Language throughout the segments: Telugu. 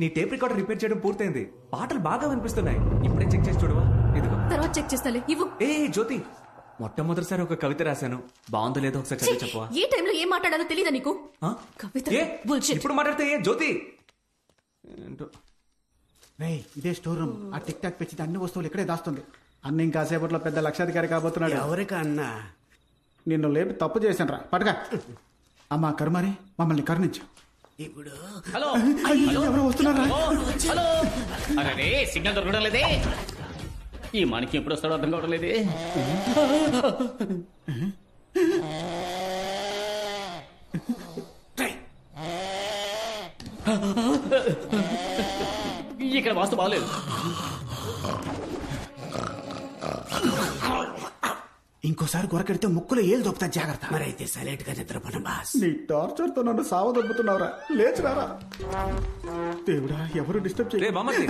నీ టేప్ రికార్డర్ రిపేర్ చేయడం పూర్తయింది. పాటలు బాగా వినిపిస్తున్నాయి. ఇప్పుడే చెక్ చేసి చూడవా? ఇదిగో. తర్వాత చెక్ చేస్తాలే. ఇవ్వు. ఏ జ్యోతి, మొట్టమొదటిసారి ఒక కవిత రాశాను. బాగుందో లేదో ఒకసారి చదివి చెప్పవా? ఏ టైంలో ఏం మాట్లాడాలో తెలీదా నీకు? ఆ? కవిత ఏ? bullshit. ఇప్పుడు మాట్లాడితే ఏ జ్యోతి? ఏంటో. రేయ్, ఇదే స్టోర్ రూమ్. ఆ టిక్ టాక్ పెంచితే అన్ని వస్తువులు ఇక్కడే దాస్తుంది. అన్న ఇంకాసేపట్లో పెద్ద లక్షాధికారి కాబోతున్నాడు. ఎవరికన్నా నిన్ను లేపి తప్పు చేశాను రా, పట్టుగా. అమ్మా కరుమారి, మమ్మల్ని కరుణించు. ఇప్పుడు హలో ఎవరో వస్తున్నారా? హలో, అరే సిగ్నల్ దొరకడం లేదే. ఈ మనకి ఎప్పుడు వస్తాడో అర్థం కావడం లేదే. ఇక్కడ వాస్తు బాగలేదు. ఇంకోసారి గొరకెడితే ముక్కులో ఏళ్ళు దొప్పుతా, జాగ్రత్త. మరైతే సైలెంట్ గా నిద్రపోను బాస్. నీ టార్చర్ తో నన్ను సావ దొబ్బుతున్నావురా. లేచురారా. దేవుడా, ఎవరు డిస్టర్బ్ రే చేయ. బామ్మర్ది,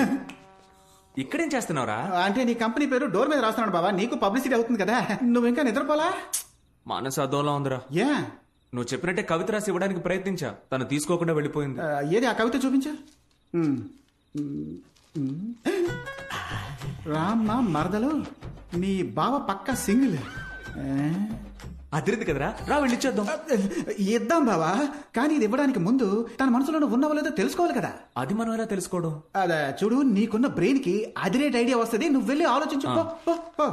ఇక్కడేం చేస్తున్నావురా? అంటే నీ కంపెనీ పేరు డోర్ మీద రాస్తున్నాడు బాబా, నీకు పబ్లిసిటీ అవుతుంది కదా. నువ్వు ఇంకా నిద్రపోలా? మనసు అదోలా ఉందిరా. ఏ నువ్వు చెప్పినట్టే కవిత రాసి ఇవ్వడానికి ప్రయత్నించా, తను తీసుకోకుండా వెళ్ళిపోయింది. ఏది ఆ కవిత చూపించు. రామ్మ మరదలు, నీ బావ పక్క సింగిల్. అదిరింది కదరా, రా వెళ్ళిచ్చేద్దాం. ఇద్దాం బావా, కానీ ఇది ఇవ్వడానికి ముందు తన మనసులో ఉన్నవో లేదో తెలుసుకోవాలి కదా. అది మనం ఎలా తెలుసుకోవడం? అదే చూడు, నీకున్న బ్రెయిన్ కి అదిరేట్ ఐడియా వస్తుంది. నువ్వు వెళ్ళి ఆలోచించు. పో, పో, పో.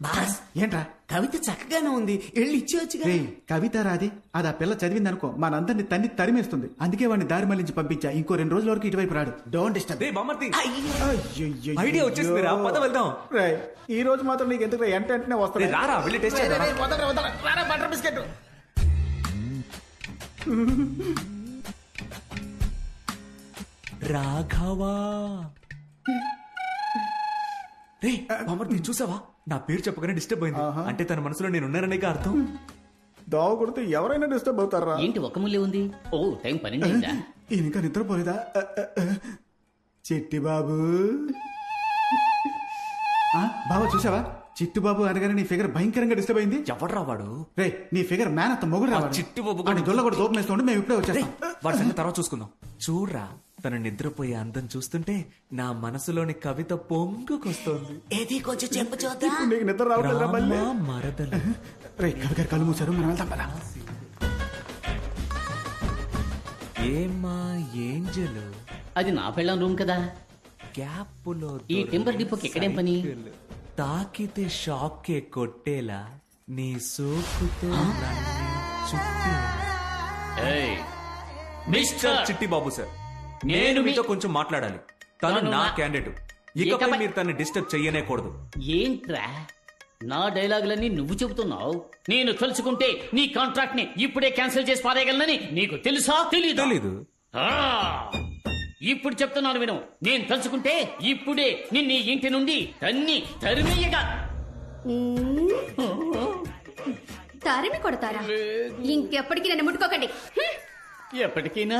బాస్ ఏంట్రా? కవిత చక్కగానే ఉంది, వెళ్ళి ఇచ్చేవచ్చుగా. రే, కవిత రాది, అది ఆ పిల్ల చదివింది అనుకో, మనందరిని తన్ని తరిమేస్తుంది. అందుకే వాడిని దారి మళ్లించి పంపించా. ఇంకో 2 రోజుల వరకు ఇటువైపు రాడు. Don't disturb. రే బామ్మర్ది, అయ్యయ్యయ్యో. ఐడియా వచ్చేసింది రా, పద వెళ్దాం. రే, ఈ రోజు మాత్రం నీకు ఎందుకు వెంటనే రే, వస్తుంది. రారా వెళ్ళి టెస్ట్ చేద్దాం. Butter biscuit. రాఘవా, రే బామ్మర్ది చూసావా? నా పేరు చెప్పగానే డిస్టర్బ్ అయింది. అంటే తన మనసులో నేను ఉన్నాననే అర్థం. దోవ కొడితే ఎవరైనా డిస్టర్బ్ అవుతారా? ఏంటి ఒక ముల్లే ఉంది? ఓ టైం 12 అయిందా? ఈయన ఇంకా నిద్రపోలేదా? చిట్టి బాబు. బాబా చూసావా? చిట్టు బాబు అనగానే నీ ఫిగర్ భయంకరంగా డిస్టర్బ్ అయింది. ఎవడ్రా వాడు? రే, నీ ఫిగర్ మ్యాన్ అంత మొగుడు ఆ రావాలి. చిట్టు బాబు వాడి దొల్ల కూడా దూపం వేస్తుంటే మేము ఇప్పుడే వచ్చేస్తాం. వాడి సంగతి తర్వాత చూసుకుందాం. చూడ్రా, తన నిద్రపోయే అందం చూస్తుంటే నా మనసులోని కవిత పొంగుకొస్తోంది. ఏది కొంచెం చెప్పు చూద్దాం. నీకు నిద్ర రావట్లేదురా మళ్ళీ? రామా మరదలు. రే, కవి గారు కళ్ళు మూసారు, మనం వెళ్తాం కదా. ఏమా ఏంజలు, అది నా పెళ్ళం రూమ్ కదా. గ్యాప్పులో ఈ టెంపర్ డిపోకి ఎక్కడేం పని? తాకితే షాకే కొట్టేలా నీ సోకుతో నన్ను చుట్టేలా. ఏయ్, మిస్టర్ చిట్టి బాబు సార్, నేను నేను మీ- మీతో కొంచెం మాట్లాడాలి. తను తను నా నా- క్యాండిడేట్. ఇకపై ఇకపై- మీరు తనని డిస్టర్బ్ చెయ్యనేకూడదు. ఏంట్రా నా డైలాగులన్నీ నువ్వు చెబుతున్నావు? నేను తలుచుకుంటే నీ కాంట్రాక్ట్ ని ఇప్పుడే క్యాన్సిల్ చేసి పారేయగలనని నీకు తెలుసా? తెలీదు. ఆ, ఇప్పుడు చెప్తున్నాను విను. నేను తలుచుకుంటే ఇప్పుడే నిన్ను ఈ ఇంటి నుండి తరిమేయగా. తారిమి కొడతారా? ఇంకెప్పటికీ నన్ను ముట్టుకోకండి. ఎప్పటికైనా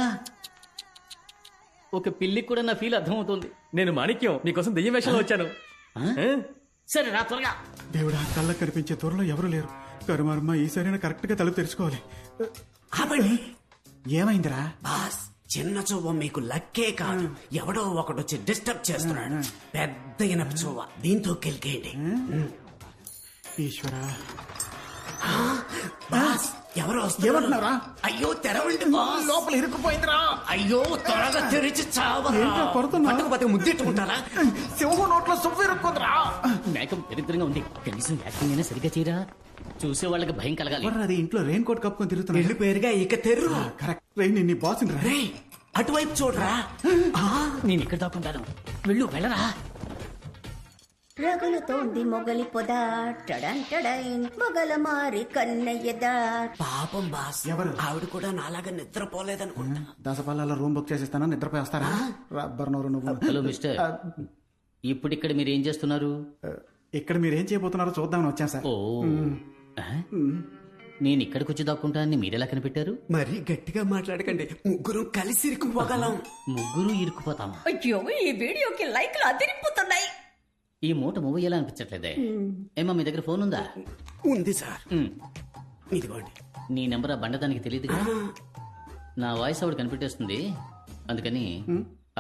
ఒక పిల్లికి కూడా నా ఫీల్ అర్థమవుతుంది. నేను మాణిక్యం, నీకోసం దెయ్యం వేషంలో వచ్చాను. సరే రా త్వరగా. దేవుడా, కళ్ళకు కనిపించే త్వరలో ఎవరు లేరు. కరుమారమ్మ, ఈసారైనా కరెక్ట్ గా తలుపు తెరుచుకోవాలి. ఆపండి ఏమైందిరా? బాస్, చిన్న చువ్వ మీకు లక్కే కాదు, ఎవడో ఒకడొచ్చి డిస్టర్బ్ చేస్తున్నాడు. పెద్ద ఇనప చువ్వ, దీంతో కెలికేయండి. ఈశ్వరా, బాస్, ఎవరో వస్తున్నారు. ఏమంటున్నారా? అయ్యో తెరవండి బాస్. లోపల ఇరుక్కుపోయిందిరా. అయ్యో త్వరగా తెరిచి చావరా. ఏంట్రా కొడుతున్నావ్? పట్టుకు పట్టుకు ముద్దెట్టుకుంటారా? సింహం నోట్లో సువ్వు ఇరుక్కుందిరా. మేకం దరిద్రంగా ఉంది. కనీసం యాక్టింగ్ అయినా సరిగ్గా చేయరా. చూసే వాళ్ళకి భయం కలగాలి. అది ఇంట్లో రెయిన్ కోట్ కప్పుకొని తిరుగుతున్నా. వెళ్ళిపోయారుగా, ఇక తెర్రు. కరెక్ట్. రెయిన్ నీ బాస్ రా. రే, అటువైపు చూడరా. నేను ఇక్కడ దాక్కుంటాను. వెళ్ళరా. రగులుతోంది మొగలి పొద టడంటడైన్ మొగల మారి కన్నయ్యదా. పాపం బాస్, ఎవరు? ఆవిడ కూడా నాలాగా నిద్రపోలేదనుకుంటా. దసపల్లాలో రూమ్ బుక్ చేసేస్తాను, నిద్రపోయి వస్తారా? రబ్బర్ నోరు నువ్వు. హలో మిస్టర్, ఇప్పుడు ఇక్కడ మీరు ఏం చేస్తున్నారు? ఇక్కడ మీరేం చేయబోతున్నారో చూద్దామని వచ్చాం సార్. ఓ, నేను ఇక్కడికి వచ్చి దాక్కుంటానని మీరెలా కనిపెట్టారు? మరీ గట్టిగా మాట్లాడకండి, ముగ్గురు కలిసి ఇరుక్కుపోగలం. ముగ్గురు ఇరుక్కుపోతామా? అయ్యో, ఈ వీడియోకి లైక్లు అదిరిపోతున్నాయి. ఈ మూట మూవ్ అయ్యేలా అనిపించట్లేదే. ఏమా మీ దగ్గర ఫోన్ ఉందా? ఉంది సార్, ఉమ్. ఇదిగోండి. నీ నెంబర్ ఆ బండదానికి తెలియదుగా. నా వాయిస్ ఆవిడ కనిపెట్టేస్తుంది, అందుకని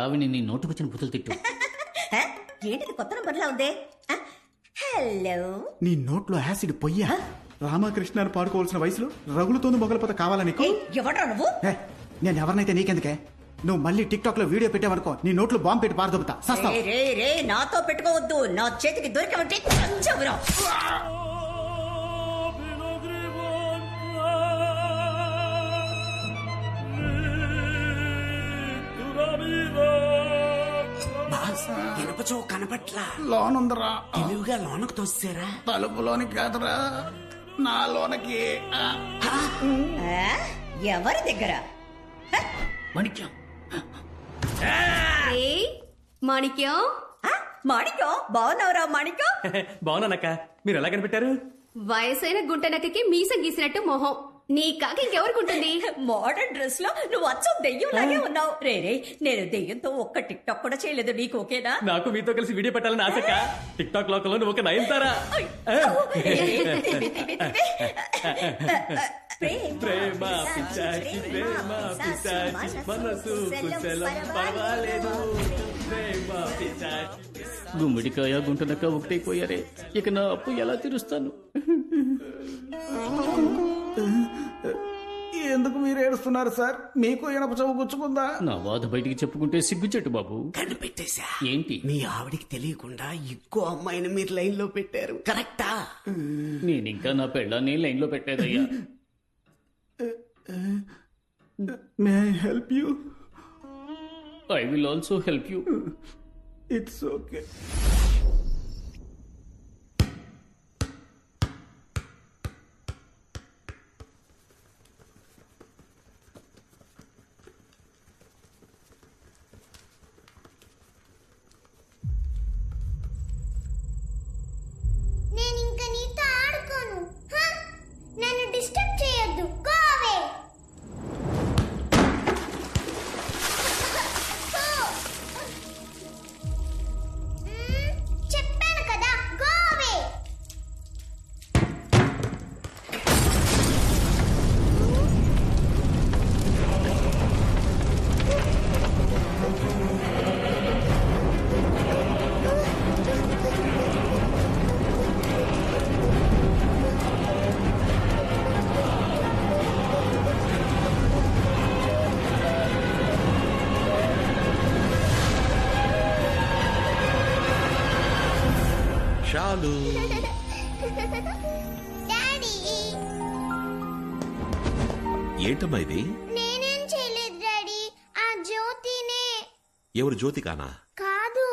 ఆవిని నీ నోటుకొచ్చిన బుతులు తిట్టు. హ? ఏంటిది కొత్త నంబర్లా ఉంది ఆ? హలో నీ నోట్లో యాసిడ్ పొయ్యా రామకృష్ణ అని పాడుకోవాల్సిన వయసులో రగులుతోంది మొగలపోతే కావాలా నీకు ఏయ్, ఎవడ్రా నువ్వు ఏ, నేను ఎవరినైతే నీకెందుకే నువ్వు మళ్ళీ టిక్ టాక్ లో వీడియో పెట్టావనుకో నీ నోట్లో బాంబు పెట్టి పారదొబ్బుతా సస్తావు. రే రే నాతో పెట్టుకోవద్దు, నా చేతికి దొరికమంటే చంచవురా. బాస్ ఇనప చెవు కనపట్లా. లోనుందరా తెలివిగా లోనకు తోస్తారా? తలుపులోనికి కాదురా నా లోనకి. ఆ? ఎవరి దగ్గర మాణిక్యం, ఏయ్, మాణిక్యం మాణికో బాగున్నావురా మాణికో? బాగున్నానక్క, మీరు ఎలా కనిపెట్టారు? వయసైన గుంటనక్కకి మీసం గీసినట్టు మొహం నీ కాక ఇంకెవరికి ఉంటుంది? మోడర్న్ డ్రెస్ లో నువ్వు అచ్చం దెయ్యంలాగే ఉన్నావు. రే రే నేను దెయ్యంతో ఒక్క టిక్ టాక్ కూడా చేయలేదు, నీకు ఓకేనా? నాకు మీతో కలిసి వీడియో పెట్టాలని ఆశక్క. టిక్ టాక్ లోకంలో నువ్వు ఒక నయనతారా. ప్రేమ పిశాచి, ప్రేమ పిశాచి, మనసు కుశలం పర్వాలేదు. ప్రేమ పిశాచి. గుమ్మడికాయ గుంటనక్క ఒకటైపోయారే, ఇక నా అప్పు ఎలా తీరుస్తాను? ఎందుకు మీరు ఏడుస్తున్నారు సార్? మీకు ఇనప చెవు గుచ్చుకుందా? నా బాధ బయటికి చెప్పుకుంటే సిగ్గుచెట్టు బాబు. కనిపెట్టేశా. ఏంటి? మీ ఆవిడికి తెలియకుండా ఇంకో అమ్మాయిని మీరు లైన్ లో పెట్టారు. కరెక్టా? నేనింకా నా పెళ్ళాన్ని లైన్ లో పెట్టలేదయ్యా. May I help you? I will also help you. It's okay. నేను ఇంకా నీతో ఆడుకోను. నన్ను డిస్టర్బ్ చేయొద్దు. Go away. చెప్పాను కదా, గో అవే. చాలు. డాడీ ఏంటమ్మా ఇది? నేనేం చేయలేదు డాడీ, ఆ జ్యోతినే. ఎవరు జ్యోతికానా? కాదు,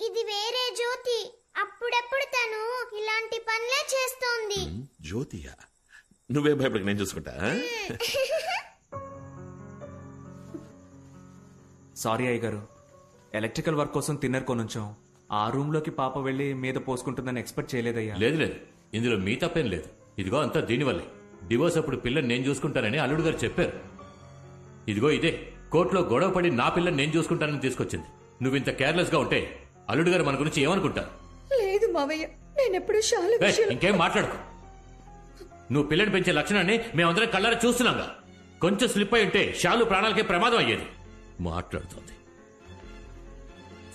ఇది వేరే జ్యోతి. అప్పుడప్పుడు తను ఇలాంటి పనులే చేస్తోంది. జ్యోతియా? నువ్వే భయపడక, నేను చూసుకుంటా. సారీ అయ్య గారు, ఎలక్ట్రికల్ వర్క్ కోసం తిన్నర్ కొనుంచాం. ఆ రూమ్ లోకి పాప వెళ్లి మీద పోసుకుంటుందని ఎక్స్పెక్ట్ చేయలేదయ్యా. లేదు లేదు, ఇందులో మీ తప్పేం లేదు. ఇదిగో అంతా దీనివల్లే. డివోర్స్ అప్పుడు పిల్లని నేను చూసుకుంటానని అల్లుడు గారు చెప్పారు. ఇదిగో ఇదే కోర్టులో గొడవ పడి నా పిల్లని నేను చూసుకుంటానని తీసుకొచ్చింది. నువ్వు ఇంత కేర్లెస్ గా ఉంటే అల్లుడు గారు మన గురించి ఏమనుకుంటారు? లేదు మావయ్య, నేనెప్పుడు ఇంకేం మాట్లాడుకో. నువ్వు పిల్లని పెంచే లక్షణాన్ని మేమందరం కళ్ళారా చూస్తున్నాగా. కొంచెం స్లిప్ అయి ఉంటే షాలు ప్రాణాలకే ప్రమాదం అయ్యేది. మాట్లాడుతుంది.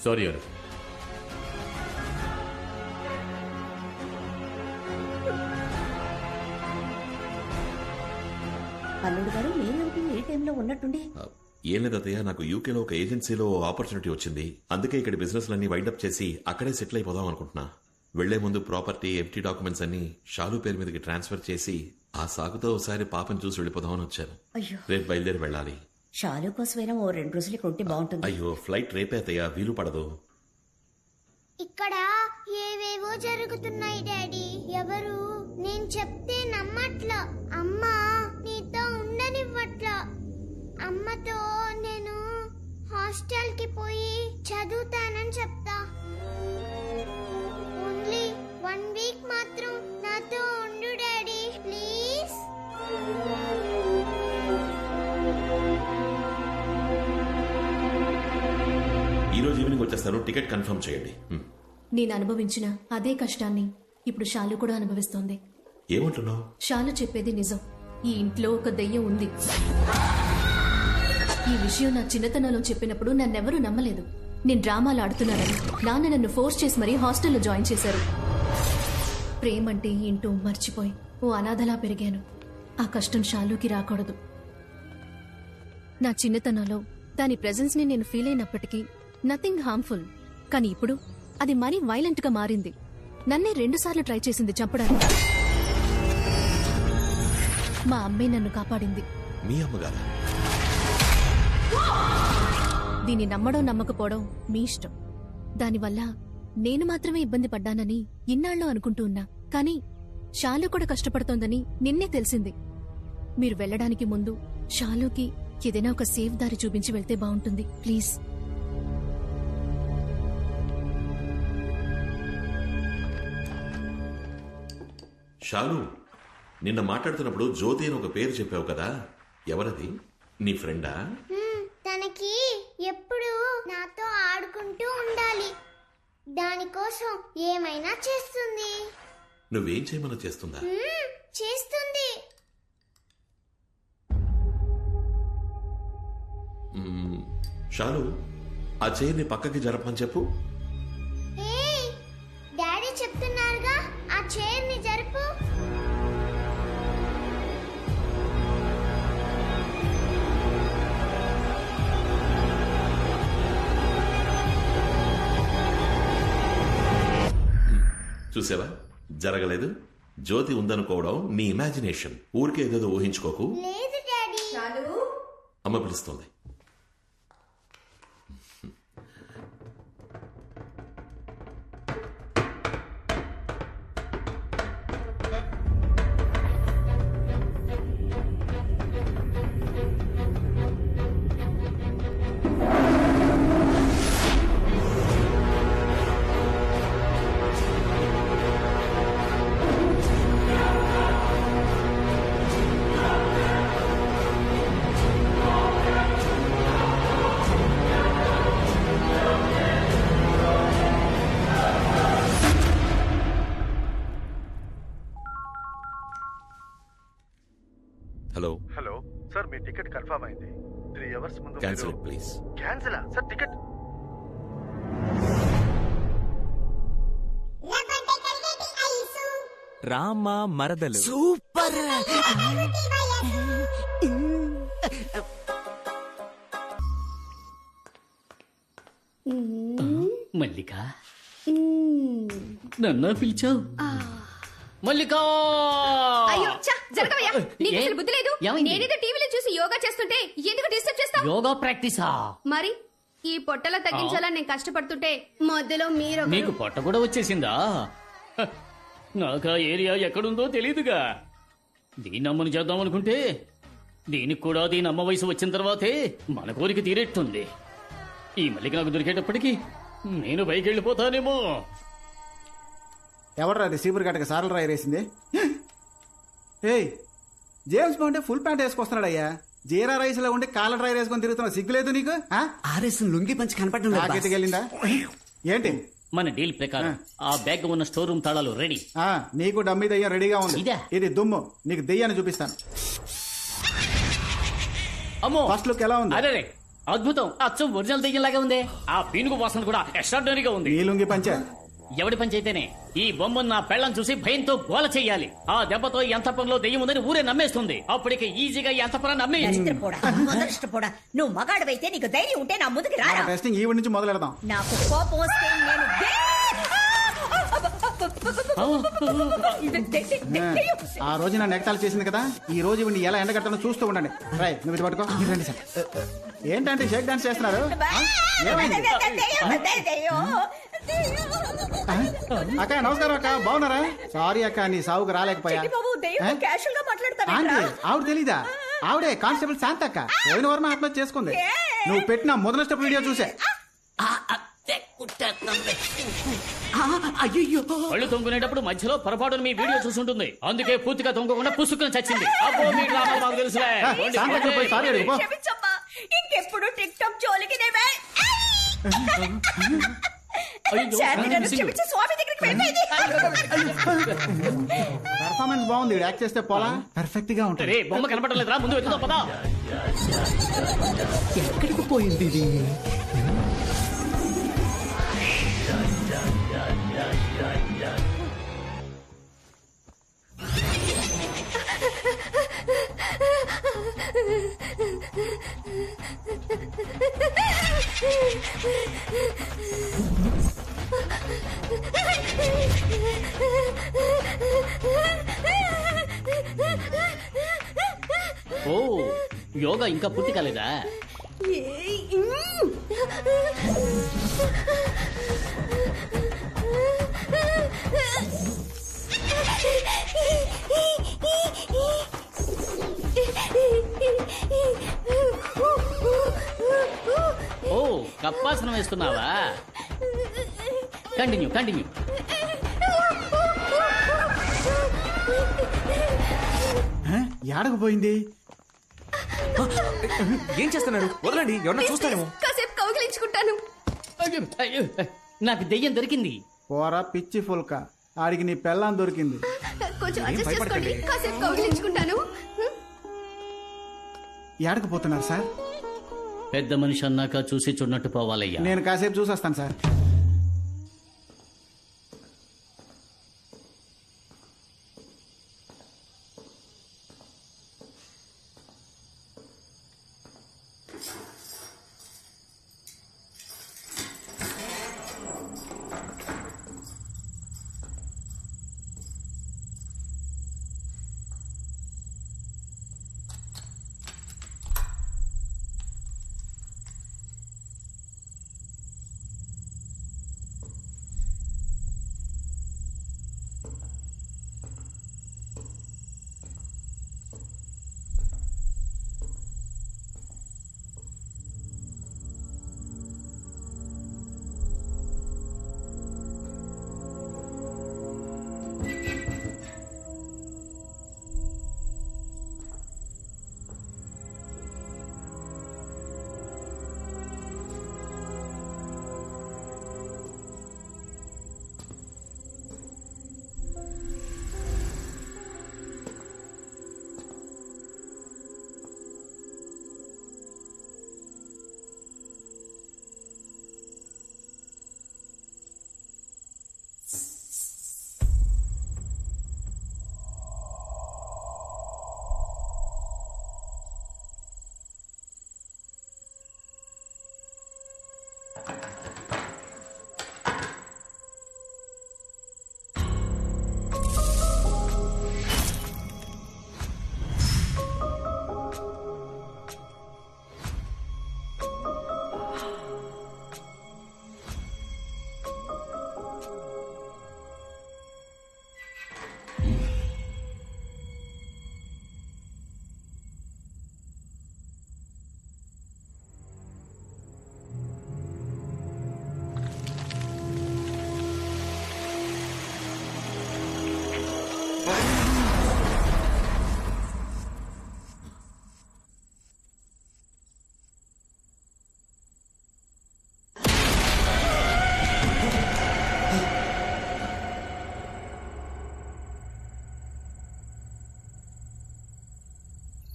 సారీ అల్లుడు. అల్లుడు గారు నేనేమిటి ఏ టైంలో ఉన్నట్టుండి? ఏం లేదు అత్తయ్య, నాకు యూకేలో ఒక ఏజెన్సీలో ఆపర్చునిటీ వచ్చింది. అందుకే ఇక్కడ బిజినెస్ లన్నీ వైండప్ చేసి అక్కడే సెటిల్ అయిపోదాం అనుకుంటున్నా. వెళ్లే ముందు ప్రాపర్టీ, ఎంటీ డాక్యుమెంట్స్ అన్ని షాలు పేరు మీదకి ట్రాన్స్ఫర్ చేసి ఆ సాగుతో ఒకసారి పాపను చూసి వెళ్ళిపోదామని వచ్చాను. అయ్యో, రేపు బయలుదేరి వెళ్ళాలి. షాలు కోసమైనా ఓ 2 రోజులకి ఉంటే బాగుంటుంది. అయ్యో, ఫ్లైట్ రేపే అత్తయ్య, వీలు పడదు. ఇక్కడ ఏవేవో జరుగుతున్నాయి డాడీ. ఎవరు నేను చెప్తే నమ్మట్లా. అమ్మా నీతో ఉండనివ్వట్లా. అమ్మతో నేను హాస్టల్ కి పోయి చదువుతానని చెప్తా. ఓన్లీ 1 వీక్ మాత్రం నాతో ఉండు డాడీ, ప్లీజ్. ఈ రోజు ఈవినింగ్ వచ్చేస్తాను. టికెట్ కన్ఫర్మ్ చేయండి. నేను అనుభవించిన అదే కష్టాన్ని ఇప్పుడు షాలు కూడా అనుభవిస్తోంది. ఏమంటున్నావు? షాలు చెప్పేది నిజం. ఈ ఇంట్లో ఒక దెయ్యం ఉంది. ఈ విషయం నా చిన్నతనంలో చెప్పినప్పుడు నన్నెవరూ నమ్మలేదు. నేను డ్రామాలు ఆడుతున్నానని నాన్న నన్ను ఫోర్స్ చేసి మరీ హాస్టల్లో జాయిన్ చేశారు. ప్రేమంటే ఏంటో మర్చిపోయి ఓ అనాథలా పెరిగాను. ఆ కష్టం షాలుకి రాకూడదు. నా చిన్నతనంలో దాని ప్రెజెన్స్ ని నేను ఫీల్ అయినప్పటికీ నథింగ్ హార్మ్ఫుల్. కానీ ఇప్పుడు అది మరీ వైలెంట్ గా మారింది. నన్నే 2 సార్లు ట్రై చేసింది చంపడానికి. మా అమ్మే నన్ను కాపాడింది. మీ అమ్మగారా? దీన్ని నమ్మడం నమ్మకపోవడం మీ ఇష్టం. దానివల్ల నేను మాత్రమే ఇబ్బంది పడ్డానని ఇన్నాళ్ళు అనుకుంటూ ఉన్నా. కానీ షాలు కూడా కష్టపడుతోందని నిన్నే తెలిసింది. మీరు వెళ్ళడానికి ముందు షాలుకి ఏదైనా ఒక సేఫ్ దారి చూపించి వెళ్తే బాగుంటుంది ప్లీజ్. షాలు, నిన్న మాట్లాడుతున్నప్పుడు జ్యోతి అని ఒక పేరు చెప్పావు కదా, ఎవరది? నీ ఫ్రెండా? తనకి ఎప్పుడు నాతో ఆడుకుంటూ ఉండాలి. దానికోసం ఏమైనా చేస్తుంది. నువ్వేం చేయమని చేస్తుందా? చేస్తుంది. షాలు, ఆ చైర్ని పక్కకి జరపని చెప్పు. ఏయ్, డాడీ చెప్తున్నారుగా ఆ చైర్ని జరుపు. చూసావా, జరగలేదు. జ్యోతి ఉందనుకోవడం నీ ఇమాజినేషన్. ఊరికే ఏదేదో ఊహించుకోకు. లేదు డాడీ. అమ్మ పిలుస్తుంది. హలో హలో సార్, మీ టికెట్ కన్ఫర్మ్ అయింది. 3 అవర్స్ ముందు cancel it please. Cancel sir? Ticket Rama మరదలు సూపర్. మల్లిక, నన్ను పిలిచావు? మల్లిక! అయ్యో ఛ, జరగవయ్యా. నీకు ఏ? అసలు బుద్ధి లేదు. ఏమైంది? నేనేదో టీవీలో చూసి యోగా చేస్తుంటే ఎందుకు డిస్టర్బ్ చేస్తావు? యోగా ప్రాక్టీసా? మరి ఈ పొట్టల తగ్గించాలని నేను కష్టపడుతుంటే మధ్యలో మీరు నీకు పొట్ట కూడా వచ్చేసిందా? హ, నాకు ఆ ఏరియా ఎక్కడుందో తెలీదుగా. దీన్ని అమ్మని చేద్దామనుకుంటే దీనికి కూడా దీని అమ్మ వయసు వచ్చిన తర్వాతే మన కోరిక తీరేట్టుంది. ఈ మల్లిక నాకు దొరికేటప్పటికి నేను పైకి వెళ్ళిపోతానేమో. ఎవడరా అది సీపురు గట్టక సారలు రాయరేసింది? ఏయ్, జేమ్స్ బాండే ఫుల్ ప్యాంట్ వేసుకొస్తున్నాడయ్యా. జీరా రైస్ లో ఉండి కాలర్ డ్రై వేసుకొని తిరుగుతున్నావు, సిగ్గులేదు నీకు? ఆర్ఎస్ లుంగి పంచి కనపడడం వెళ్ళిందా ఏంటి? మన డీల్ ప్రకారం ఆ బ్యాగ్ ఉన్న స్టోర్ రూమ్ తాళాలు రెడీ. నీకు డమ్మీ దెయ్యం రెడీగా ఉంది. ఇదా? ఇది దుమ్ము. నీకు దెయ్యాన్ని చూపిస్తాను. అమ్మో, ఫస్ట్ లుక్ ఎలా ఉంది? అదే అద్భుతం. అచ్చం ఒరిజినల్ దెయ్యంలాగా ఉంది. ఆ పీనుగు వాసన కూడా ఎక్స్ట్రాడినరీగా ఉంది. నీ లుంగి పంచా ఎవడి పని అయితేనే ఈ బొమ్మను నా పెళ్ళం చూసి భయంతో గోల చెయ్యాలి. ఆ దెబ్బతో ఈ అంతఃపురంలో దెయ్యం ఉందని ఊరే నమ్మేస్తుంది. అప్పటికి ఈజీగా ఈ అంతఃపురాన్ని నమ్మేయచ్చు. మొదలష్టపోడా, నువ్వు మగాడవైతే నీకు ధైర్యం ఉంటే నా ముందుకు రారా. టెస్టింగ్ ఈవిడ నుంచి మొదలెడదాం. నాకు కోపం వస్తే నేను ఆ రోజు నా నెగతాలు చేసింది కదా, ఈ రోజు ఇవన్నీ ఎలా ఎండగడతానో చూస్తూ ఉండండి. రై, నువ్వు ఇది పట్టుకో. రండి సార్. ఏంటంటే షేక్ డాన్స్ చేస్తున్నారు? అక్క నమస్కారం. అక్క బాగున్నారా? సారీ అక్క, నీ సావుకు రాలేకపోయా. ఆవిడ తెలీదా? ఆవిడే కానిస్టేబుల్ శాంత అక్క. పోయిన వారం ఆత్మహత్య చేసుకుంది. నువ్వు పెట్టిన మొదల స్టెప్ వీడియో చూసే. అయ్యో, కళ్ళు తొంగునేటప్పుడు మధ్యలో పొరపాటును మీ వీడియో చూసుంటుంది. అందుకే పూర్తిగా తొంగకుండా పుసుకుని చచ్చింది. అబ్బో, మీ డ్రామా మాకు తెలుసులే. ఇంకెప్పుడు టిక్ టాక్ జోలికి అయ్యో, స్వామి దగ్గరికి పర్ఫార్మెన్స్ బాగుంది, యాక్ట్ చేస్తే పోలా పర్ఫెక్ట్ గా ఉంటుంది. రే బొమ్మ కనపడలేదురా, ముందు వెతుకుదాం పదా. ఎక్కడికి పోయింది ఇది? ఓ యోగా ఇంకా పూర్తి కాలేదా? ఓ కప్పాసనం వేస్తున్నావా? Continue continue. ఏడకు పోయింది? ఏం చేస్తున్నారు? వదలండి, ఎవరన్నా చూస్తారేమో. కాసేపు కౌగిలించుకుంటాను. నాకు దెయ్యం దొరికింది. పోరా పిచ్చి ఫుల్క, ఆడికి నీ పెళ్ళాం దొరికింది. కొంచెం అడ్జస్ట్ చేసుకోండి, కాసేపు కౌగిలించుకుంటాను. ఏడకు పోతున్నారు సార్? పెద్ద మనిషి అన్నాక చూసి చూడనట్టు పోవాలయ్యా. నేను కాసేపు చూసొస్తాను సార్.